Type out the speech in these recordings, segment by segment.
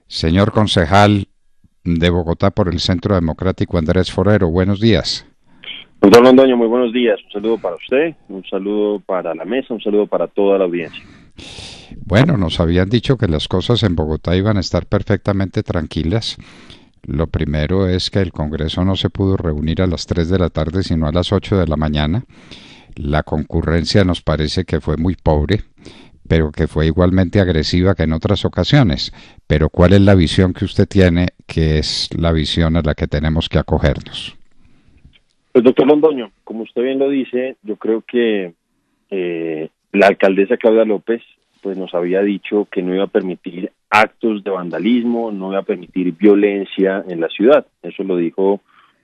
Señor concejal de Bogotá por el Centro Democrático Andrés Forero, buenos días. Doctor Londoño, muy buenos días. Un saludo para usted, un saludo para la mesa, un saludo para toda la audiencia. Bueno, nos habían dicho que las cosas en Bogotá iban a estar perfectamente tranquilas. Lo primero es que el Congreso no se pudo reunir a las 3 de la tarde, sino a las 8 de la mañana. La concurrencia nos parece que fue muy pobre, pero que fue igualmente agresiva que en otras ocasiones. Pero ¿cuál es la visión que usted tiene, que es la visión a la que tenemos que acogernos? Pues doctor Londoño, como usted bien lo dice, yo creo que la alcaldesa Claudia López pues nos había dicho que no iba a permitir actos de vandalismo, no iba a permitir violencia en la ciudad. Eso lo dijo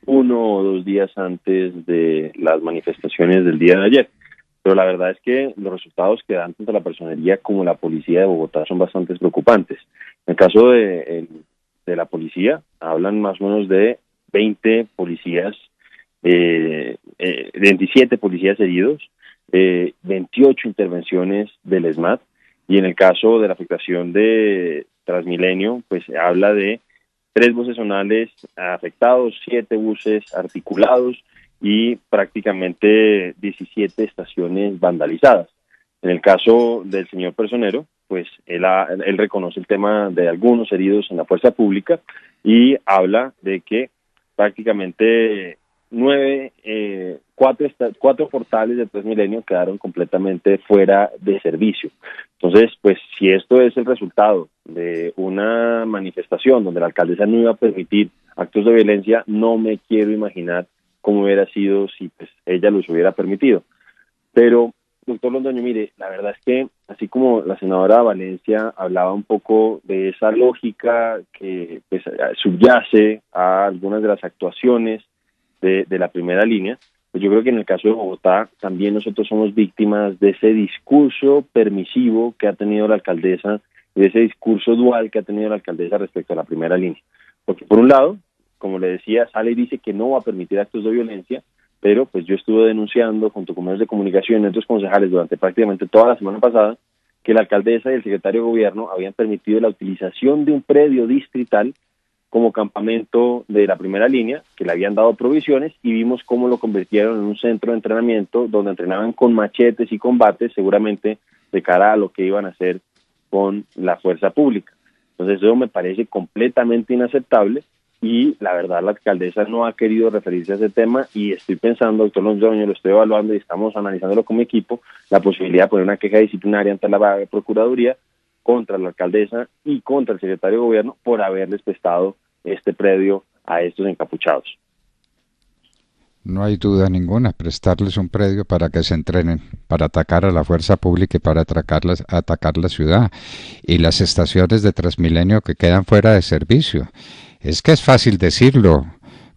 1 o 2 días antes de las manifestaciones del día de ayer. Pero la verdad es que los resultados que dan tanto la personería como la policía de Bogotá son bastante preocupantes. En el caso de la policía, hablan más o menos de 20 policías, 27 policías heridos, 28 intervenciones del ESMAD, y en el caso de la afectación de Transmilenio, pues se habla de 3 buses zonales afectados, 7 buses articulados y prácticamente 17 estaciones vandalizadas. En el caso del señor Personero, pues él reconoce el tema de algunos heridos en la fuerza pública y habla de que prácticamente cuatro portales de Transmilenio quedaron completamente fuera de servicio. Entonces, pues si esto es el resultado de una manifestación donde la alcaldesa no iba a permitir actos de violencia, no me quiero imaginar cómo hubiera sido si pues ella los hubiera permitido. Pero, doctor Londoño, mire, la verdad es que así como la senadora Valencia hablaba un poco de esa lógica que pues subyace a algunas de las actuaciones de la primera línea, pues yo creo que en el caso de Bogotá también nosotros somos víctimas de ese discurso permisivo que ha tenido la alcaldesa y de ese discurso dual que ha tenido la alcaldesa respecto a la primera línea. Porque por un lado, como le decía, sale y dice que no va a permitir actos de violencia, pero pues yo estuve denunciando junto con medios de comunicación y otros concejales durante prácticamente toda la semana pasada que la alcaldesa y el secretario de gobierno habían permitido la utilización de un predio distrital como campamento de la primera línea, que le habían dado provisiones, y vimos cómo lo convirtieron en un centro de entrenamiento donde entrenaban con machetes y combates, seguramente de cara a lo que iban a hacer con la fuerza pública. Entonces eso me parece completamente inaceptable y la verdad la alcaldesa no ha querido referirse a ese tema y estoy pensando, doctor Londoño, lo estoy evaluando y estamos analizándolo como equipo, la posibilidad de poner una queja disciplinaria ante la Procuraduría contra la alcaldesa y contra el secretario de gobierno por haberles prestado este predio a estos encapuchados. No hay duda ninguna, prestarles un predio para que se entrenen, para atacar a la fuerza pública y para atacar la ciudad. Y las estaciones de Transmilenio que quedan fuera de servicio. Es que es fácil decirlo,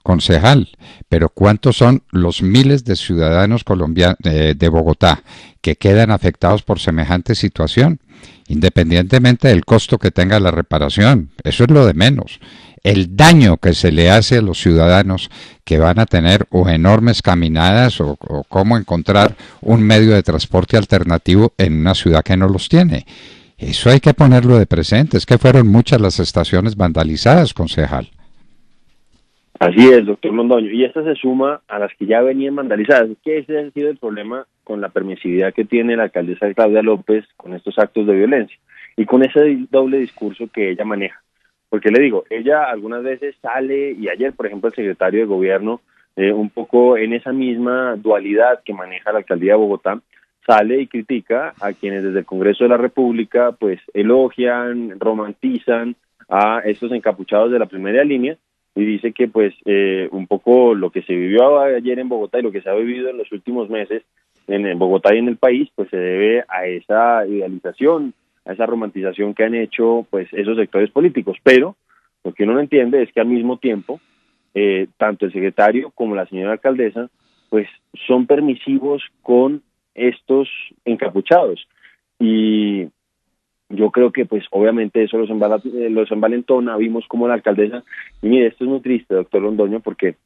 concejal, pero ¿cuántos son los miles de ciudadanos colombianos de Bogotá que quedan afectados por semejante situación? Independientemente del costo que tenga la reparación, eso es lo de menos. El daño que se le hace a los ciudadanos que van a tener o enormes caminadas o cómo encontrar un medio de transporte alternativo en una ciudad que no los tiene. Eso hay que ponerlo de presente. Es que fueron muchas las estaciones vandalizadas, concejal. Así es, doctor Londoño, y esta se suma a las que ya venían vandalizadas. Es que ese ha sido el problema con la permisividad que tiene la alcaldesa Claudia López con estos actos de violencia y con ese doble discurso que ella maneja. Porque le digo, ella algunas veces sale, y ayer, por ejemplo, el secretario de gobierno, un poco en esa misma dualidad que maneja la alcaldía de Bogotá, sale y critica a quienes desde el Congreso de la República pues elogian, romantizan a estos encapuchados de la primera línea y dice que pues un poco lo que se vivió ayer en Bogotá y lo que se ha vivido en los últimos meses en Bogotá y en el país pues se debe a esa idealización, a esa romantización que han hecho pues esos sectores políticos, pero lo que uno no entiende es que al mismo tiempo tanto el secretario como la señora alcaldesa pues son permisivos con estos encapuchados y yo creo que pues obviamente eso los envalentona. Vimos como la alcaldesa, y mire, esto es muy triste, doctor Londoño, porque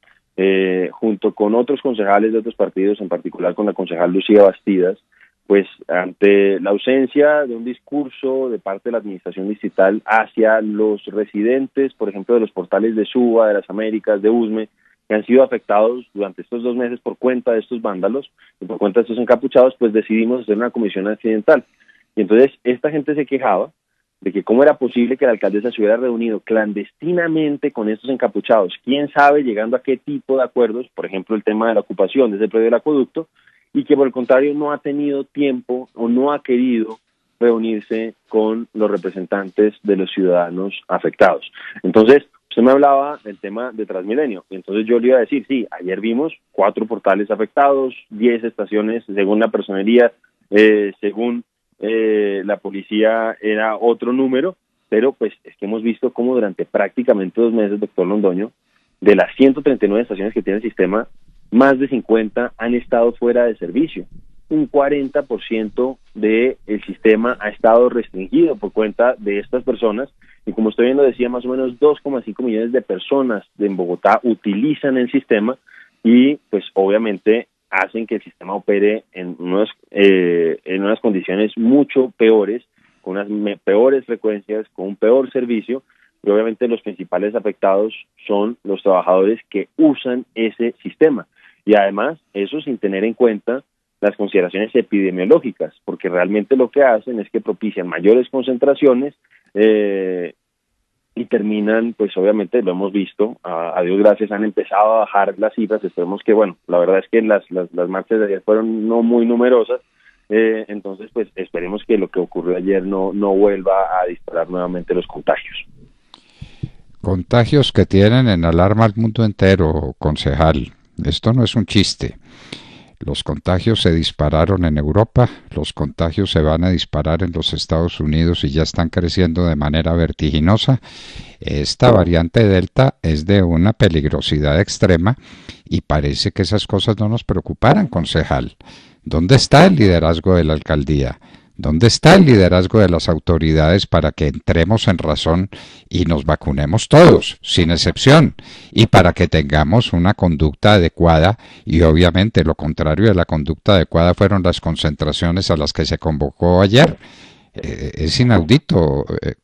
junto con otros concejales de otros partidos, en particular con la concejal Lucía Bastidas, pues ante la ausencia de un discurso de parte de la administración distrital hacia los residentes, por ejemplo, de los portales de Suba, de las Américas, de Usme, que han sido afectados durante estos 2 meses por cuenta de estos vándalos y por cuenta de estos encapuchados, pues decidimos hacer una comisión accidental. Y entonces esta gente se quejaba de que cómo era posible que la alcaldesa se hubiera reunido clandestinamente con estos encapuchados, quién sabe llegando a qué tipo de acuerdos, por ejemplo el tema de la ocupación de ese predio del acueducto, y que por el contrario no ha tenido tiempo o no ha querido reunirse con los representantes de los ciudadanos afectados. Entonces, usted me hablaba del tema de Transmilenio, y entonces yo le iba a decir, sí, ayer vimos 4 portales afectados, 10 estaciones, según la personería, según la policía era otro número, pero pues es que hemos visto cómo durante prácticamente 2 meses, doctor Londoño, de las 139 estaciones que tiene el sistema, más de 50 han estado fuera de servicio. Un 40% del sistema ha estado restringido por cuenta de estas personas, y como usted bien lo decía, más o menos 2,5 millones de personas en Bogotá utilizan el sistema, y pues obviamente hacen que el sistema opere en unas condiciones mucho peores, con unas peores frecuencias, con un peor servicio, y obviamente los principales afectados son los trabajadores que usan ese sistema. Y además, eso sin tener en cuenta las consideraciones epidemiológicas, porque realmente lo que hacen es que propician mayores concentraciones y terminan, pues obviamente lo hemos visto, a Dios gracias han empezado a bajar las cifras. Esperemos que, bueno, la verdad es que las marchas de ayer fueron no muy numerosas, entonces pues esperemos que lo que ocurrió ayer no vuelva a disparar nuevamente los contagios. Contagios que tienen en alarma al mundo entero, concejal. Esto no es un chiste. Los contagios se dispararon en Europa, los contagios se van a disparar en los Estados Unidos y ya están creciendo de manera vertiginosa. Esta variante Delta es de una peligrosidad extrema y parece que esas cosas no nos preocuparan, concejal. ¿Dónde está el liderazgo de la alcaldía? ¿Dónde está el liderazgo de las autoridades para que entremos en razón y nos vacunemos todos, sin excepción, y para que tengamos una conducta adecuada? Y obviamente lo contrario de la conducta adecuada fueron las concentraciones a las que se convocó ayer. Es inaudito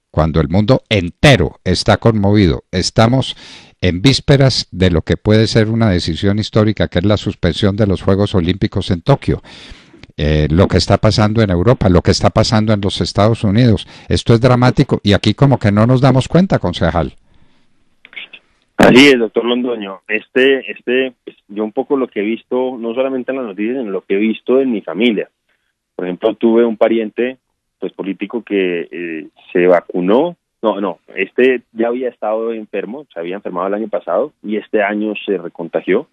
cuando el mundo entero está conmovido. Estamos en vísperas de lo que puede ser una decisión histórica, que es la suspensión de los Juegos Olímpicos en Tokio. Lo que está pasando en Europa, lo que está pasando en los Estados Unidos. Esto es dramático y aquí como que no nos damos cuenta, concejal. Así es, doctor Londoño. Yo un poco lo que he visto, no solamente en las noticias, sino lo que he visto en mi familia. Por ejemplo, tuve un pariente pues político que se vacunó. Ya había estado enfermo, se había enfermado el año pasado y este año se recontagió.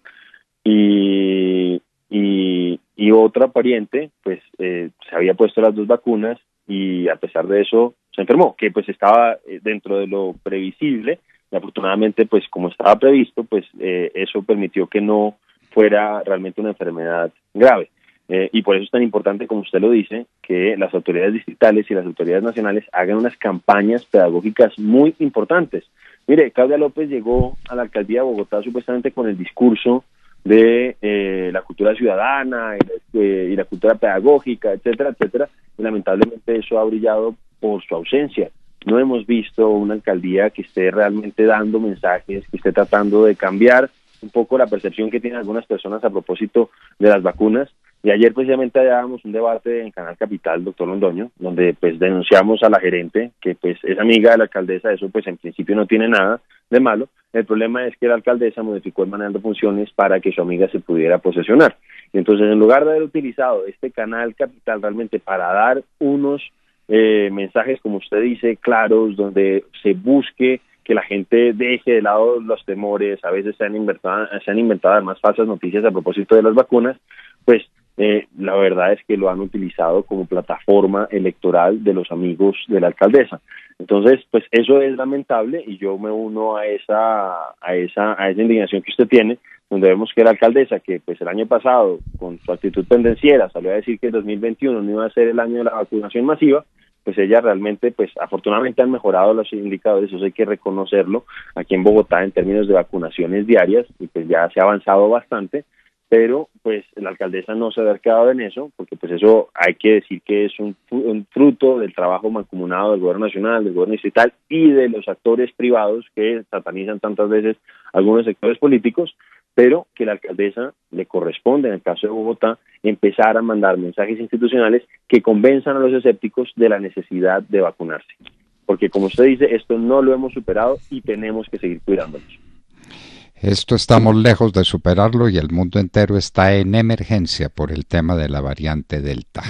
Y otra pariente, pues, se había puesto las 2 vacunas y a pesar de eso se enfermó, que pues estaba dentro de lo previsible, y afortunadamente, pues, como estaba previsto, pues, eso permitió que no fuera realmente una enfermedad grave. Y por eso es tan importante, como usted lo dice, que las autoridades distritales y las autoridades nacionales hagan unas campañas pedagógicas muy importantes. Mire, Claudia López llegó a la alcaldía de Bogotá supuestamente con el discurso de la cultura ciudadana y la cultura pedagógica, etcétera, etcétera, y lamentablemente eso ha brillado por su ausencia. No hemos visto una alcaldía que esté realmente dando mensajes, que esté tratando de cambiar un poco la percepción que tienen algunas personas a propósito de las vacunas. Y ayer precisamente dábamos un debate en Canal Capital, doctor Londoño, donde pues denunciamos a la gerente, que pues es amiga de la alcaldesa. Eso pues en principio no tiene nada de malo. El problema es que la alcaldesa modificó el manual de funciones para que su amiga se pudiera posesionar. Y entonces, en lugar de haber utilizado este Canal Capital realmente para dar unos mensajes, como usted dice, claros, donde se busque que la gente deje de lado los temores, a veces se han inventado además falsas noticias a propósito de las vacunas, pues la verdad es que lo han utilizado como plataforma electoral de los amigos de la alcaldesa. Entonces, pues eso es lamentable y yo me uno a esa indignación que usted tiene, donde vemos que la alcaldesa, que pues el año pasado, con su actitud pendenciera, salió a decir que el 2021 no iba a ser el año de la vacunación masiva, pues ella realmente, pues afortunadamente han mejorado los indicadores, eso hay que reconocerlo, aquí en Bogotá en términos de vacunaciones diarias, y pues ya se ha avanzado bastante, pero pues la alcaldesa no se ha quedado en eso, porque pues eso hay que decir que es un fruto del trabajo mancomunado del gobierno nacional, del gobierno distrital y de los actores privados que satanizan tantas veces algunos sectores políticos, pero que la alcaldesa le corresponde, en el caso de Bogotá, empezar a mandar mensajes institucionales que convenzan a los escépticos de la necesidad de vacunarse. Porque como usted dice, esto no lo hemos superado y tenemos que seguir cuidándonos. Esto estamos lejos de superarlo y el mundo entero está en emergencia por el tema de la variante Delta.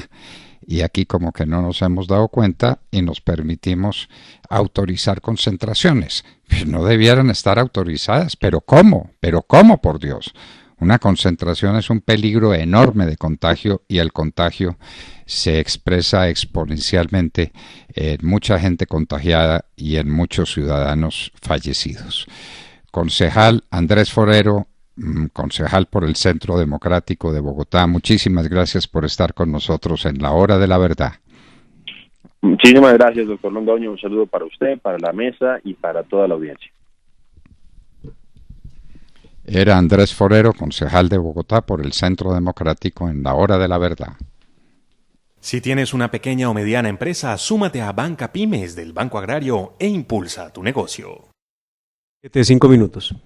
Y aquí como que no nos hemos dado cuenta y nos permitimos autorizar concentraciones. Pues no debieran estar autorizadas, pero ¿cómo? ¿Pero cómo, por Dios? Una concentración es un peligro enorme de contagio y el contagio se expresa exponencialmente en mucha gente contagiada y en muchos ciudadanos fallecidos. Concejal Andrés Forero, concejal por el Centro Democrático de Bogotá, muchísimas gracias por estar con nosotros en la Hora de la Verdad. Muchísimas gracias, doctor Londoño. Un saludo para usted, para la mesa y para toda la audiencia. Era Andrés Forero, concejal de Bogotá por el Centro Democrático en la Hora de la Verdad. Si tienes una pequeña o mediana empresa, súmate a Banca Pymes del Banco Agrario e impulsa tu negocio. 5 minutos.